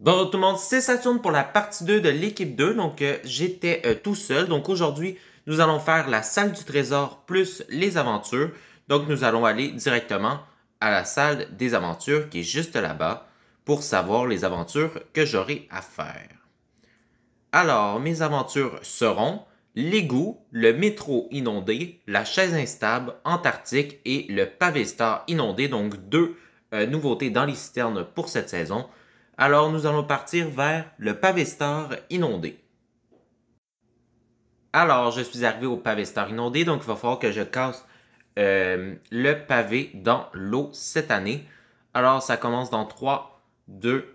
Bonjour tout le monde, c'est Saturne pour la partie 2 de l'équipe 2. Donc, j'étais tout seul. Donc, aujourd'hui, nous allons faire la salle du trésor plus les aventures. Donc, nous allons aller directement à la salle des aventures qui est juste là-bas pour savoir les aventures que j'aurai à faire. Alors, mes aventures seront l'égout, le métro inondé, la chaise instable, Antarctique et le pavé star inondé. Donc, deux nouveautés dans les citernes pour cette saison. Alors, nous allons partir vers le pavé star inondé. Alors, je suis arrivé au pavé star inondé, donc il va falloir que je casse le pavé dans l'eau cette année. Alors, ça commence dans 3, 2,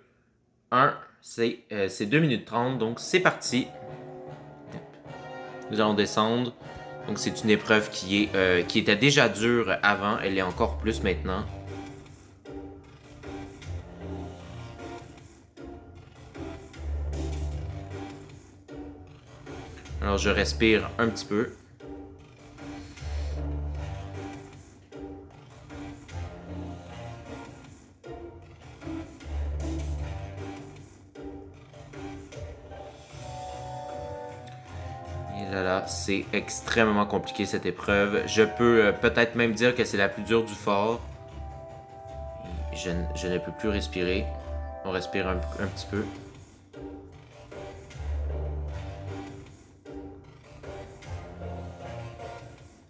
1. C'est 2 minutes 30, donc c'est parti. Nous allons descendre. Donc, c'est une épreuve qui était déjà dure avant. Elle est encore plus maintenant. Alors, je respire un petit peu. Et là, c'est extrêmement compliqué cette épreuve. Je peux peut-être même dire que c'est la plus dure du fort. Je ne peux plus respirer. On respire un petit peu.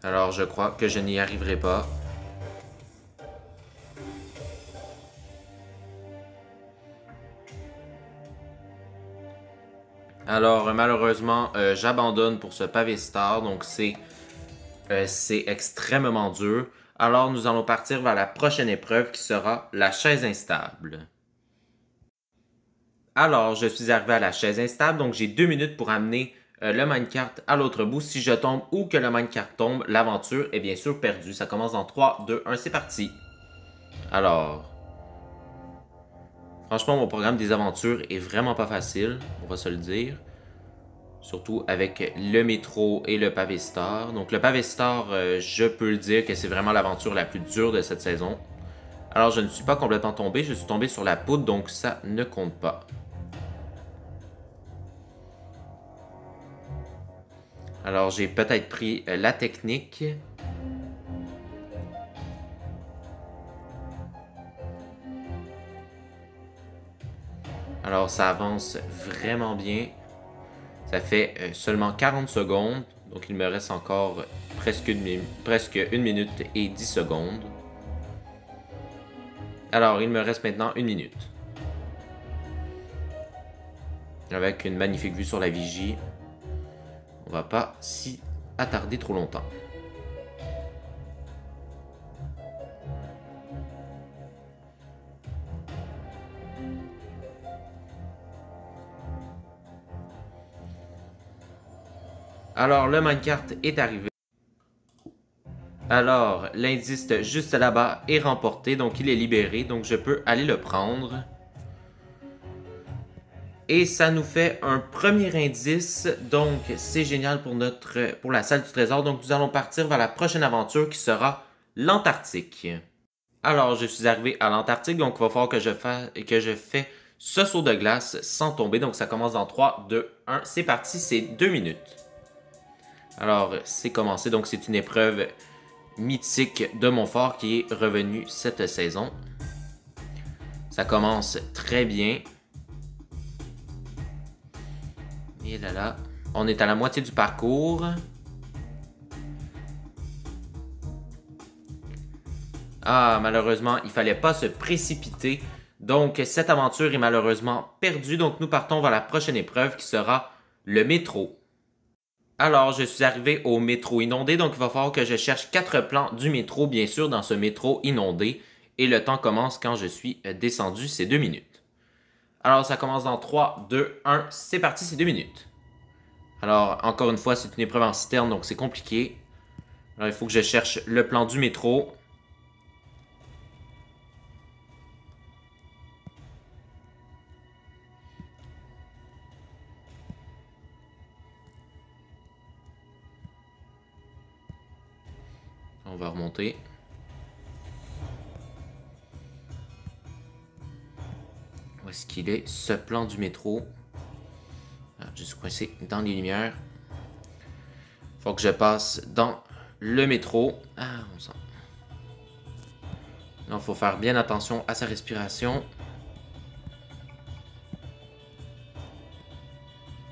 Alors, je crois que je n'y arriverai pas. Alors, malheureusement, j'abandonne pour ce pavé star. Donc, c'est extrêmement dur. Alors, nous allons partir vers la prochaine épreuve qui sera la chaise instable. Alors, je suis arrivé à la chaise instable. Donc, j'ai 2 minutes pour amener le minecart à l'autre bout. Si je tombe ou que le minecart tombe, l'aventure est bien sûr perdue. Ça commence dans 3, 2, 1, c'est parti. Alors, franchement, mon programme des aventures est vraiment pas facile, on va se le dire. Surtout avec le métro et le pavé star. Donc le pavé star, je peux le dire que c'est vraiment l'aventure la plus dure de cette saison. Alors je ne suis pas complètement tombé, je suis tombé sur la poudre, donc ça ne compte pas. Alors j'ai peut-être pris la technique. Alors ça avance vraiment bien. Ça fait seulement 40 secondes, donc il me reste encore presque une minute et 10 secondes. Alors il me reste maintenant 1 minute. Avec une magnifique vue sur la vigie. On va pas s'y attarder trop longtemps. Alors, le minecart est arrivé. Alors, l'indice juste là-bas est remporté, donc il est libéré, donc je peux aller le prendre. Et ça nous fait un premier indice, donc c'est génial pour la salle du trésor. Donc nous allons partir vers la prochaine aventure qui sera l'Antarctique. Alors, je suis arrivé à l'Antarctique, donc il va falloir que je fais ce saut de glace sans tomber. Donc ça commence dans 3, 2, 1, c'est parti, c'est 2 minutes. Alors, c'est commencé, donc c'est une épreuve mythique de Montfort qui est revenu cette saison. Ça commence très bien. Et là, on est à la moitié du parcours. Ah, malheureusement, il fallait pas se précipiter. Donc, cette aventure est malheureusement perdue. Donc, nous partons vers la prochaine épreuve qui sera le métro. Alors, je suis arrivé au métro inondé, donc il va falloir que je cherche 4 plans du métro, bien sûr, dans ce métro inondé. Et le temps commence quand je suis descendu, c'est 2 minutes. Alors, ça commence dans 3, 2, 1, c'est parti, c'est 2 minutes. Alors, encore une fois, c'est une épreuve en citerne, donc c'est compliqué. Alors, il faut que je cherche le plan du métro. On va remonter. Où est-ce qu'il est, ce plan du métro? Ah, je suis coincé dans les lumières. Faut que je passe dans le métro. Ah, on sent. Là, il faut faire bien attention à sa respiration.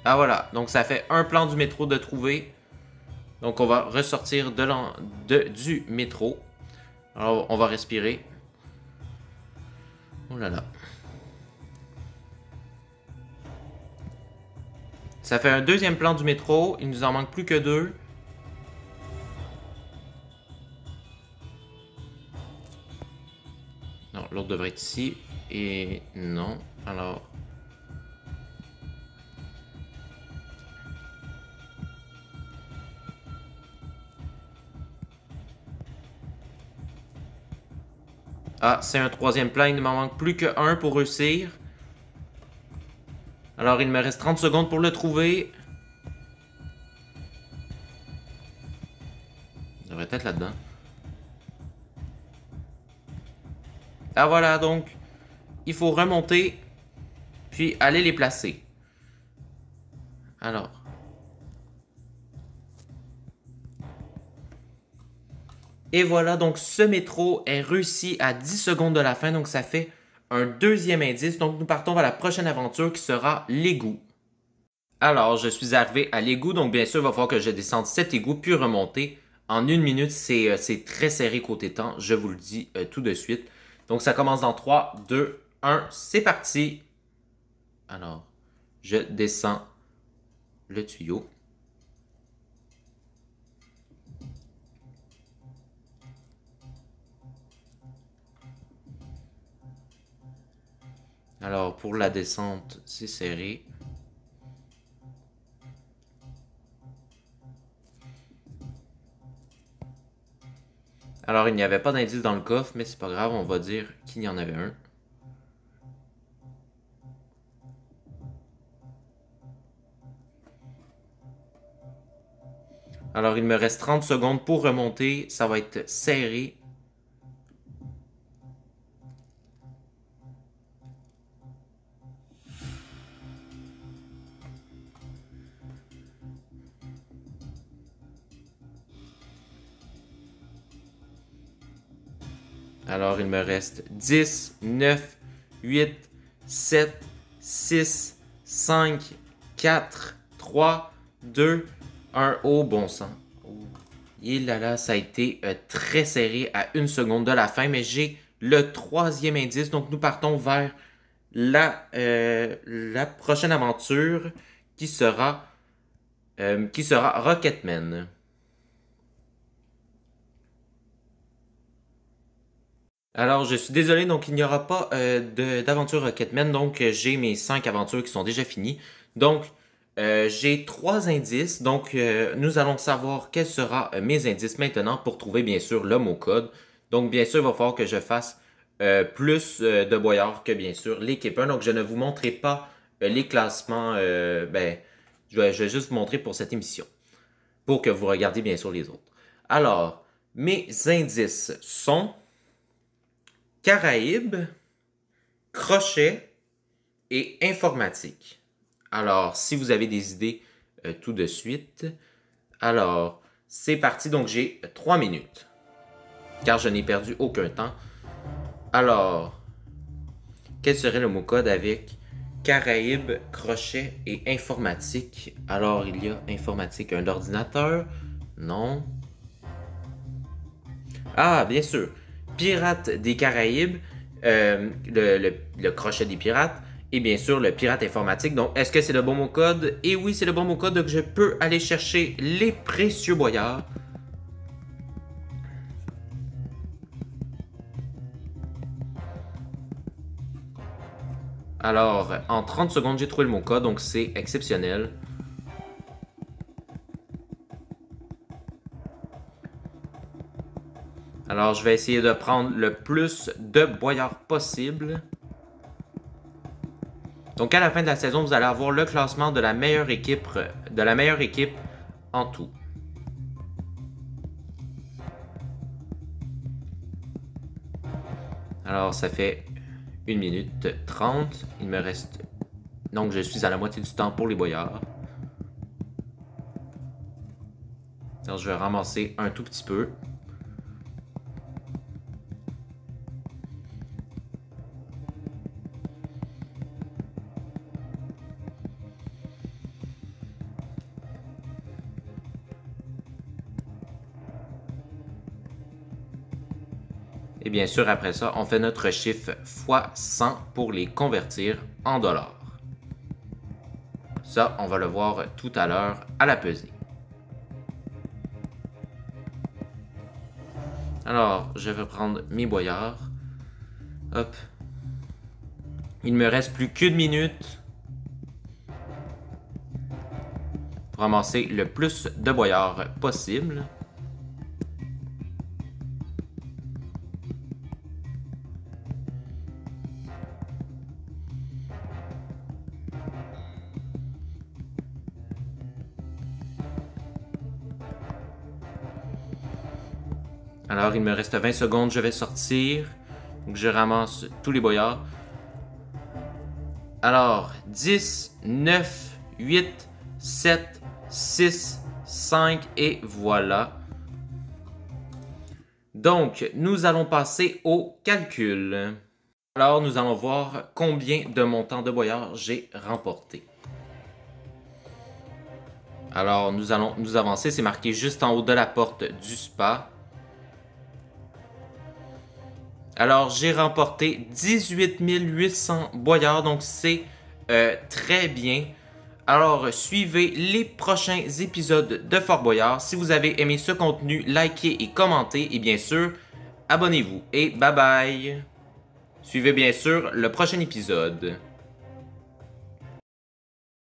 Ah voilà, donc ça fait un plan du métro de trouver. Donc on va ressortir du métro. Alors on va respirer. Oh là là. Ça fait un deuxième plan du métro. Il nous en manque plus que 2. Non, l'autre devrait être ici. Et non. Alors... Ah, c'est un troisième plan. Il ne m'en manque plus que 1 pour réussir. Alors, il me reste 30 secondes pour le trouver. Il devrait être là-dedans. Ah voilà, donc, il faut remonter, puis aller les placer. Alors. Et voilà, donc ce métro est réussi à 10 secondes de la fin, donc ça fait un deuxième indice. Donc nous partons vers la prochaine aventure qui sera l'égout. Alors, je suis arrivé à l'égout, donc bien sûr, il va falloir que je descende cet égout, puis remonter. En 1 minute, c'est très serré côté temps, je vous le dis tout de suite. Donc ça commence dans 3, 2, 1, c'est parti. Alors, je descends le tuyau. Alors, pour la descente, c'est serré. Alors, il n'y avait pas d'indice dans le coffre, mais c'est pas grave, on va dire qu'il y en avait un. Alors, il me reste 30 secondes pour remonter. Ça va être serré. Alors, il me reste 10, 9, 8, 7, 6, 5, 4, 3, 2, 1. Oh, bon sang. Et là là, ça a été très serré à 1 seconde de la fin, mais j'ai le troisième indice. Donc, nous partons vers la prochaine aventure qui sera Rocketman. Alors, je suis désolé, donc il n'y aura pas d'aventure Rocketman, donc j'ai mes 5 aventures qui sont déjà finies. Donc, j'ai 3 indices, donc nous allons savoir quels seront mes indices maintenant pour trouver bien sûr le mot code. Donc, bien sûr, il va falloir que je fasse plus de boyards que bien sûr l'équipe 1. Donc, je ne vous montrerai pas les classements, je vais juste vous montrer pour cette émission, pour que vous regardiez bien sûr les autres. Alors, mes indices sont Caraïbes, crochet et informatique. Alors, si vous avez des idées tout de suite, alors, c'est parti. Donc, j'ai 3 minutes, car je n'ai perdu aucun temps. Alors, quel serait le mot code avec Caraïbes, crochet et informatique? Alors, il y a informatique, un ordinateur? Non. Ah, bien sûr. Pirates des Caraïbes, le crochet des pirates, et bien sûr le pirate informatique. Donc, est-ce que c'est le bon mot code? Et oui, c'est le bon mot code, donc je peux aller chercher les précieux boyards. Alors, en 30 secondes, j'ai trouvé le mot code, donc c'est exceptionnel. Alors, je vais essayer de prendre le plus de boyards possible. Donc, à la fin de la saison, vous allez avoir le classement de la meilleure équipe en tout. Alors, ça fait 1 minute 30. Il me reste... Donc, je suis à la moitié du temps pour les boyards. Alors, je vais ramasser un tout petit peu. Et bien sûr, après ça, on fait notre chiffre fois 100 pour les convertir en dollars. Ça, on va le voir tout à l'heure à la pesée. Alors, je vais prendre mes boyards. Hop. Il me reste plus qu'une minute pour ramasser le plus de boyards possible. Alors, il me reste 20 secondes, je vais sortir. Donc, je ramasse tous les boyards. Alors, 10, 9, 8, 7, 6, 5 et voilà. Donc, nous allons passer au calcul. Alors, nous allons voir combien de montants de boyards j'ai remporté. Alors, nous allons nous avancer. C'est marqué juste en haut de la porte du spa. Alors, j'ai remporté 18 800 boyards, donc c'est très bien. Alors, suivez les prochains épisodes de Fort Boyard. Si vous avez aimé ce contenu, likez et commentez. Et bien sûr, abonnez-vous. Et bye bye! Suivez bien sûr le prochain épisode.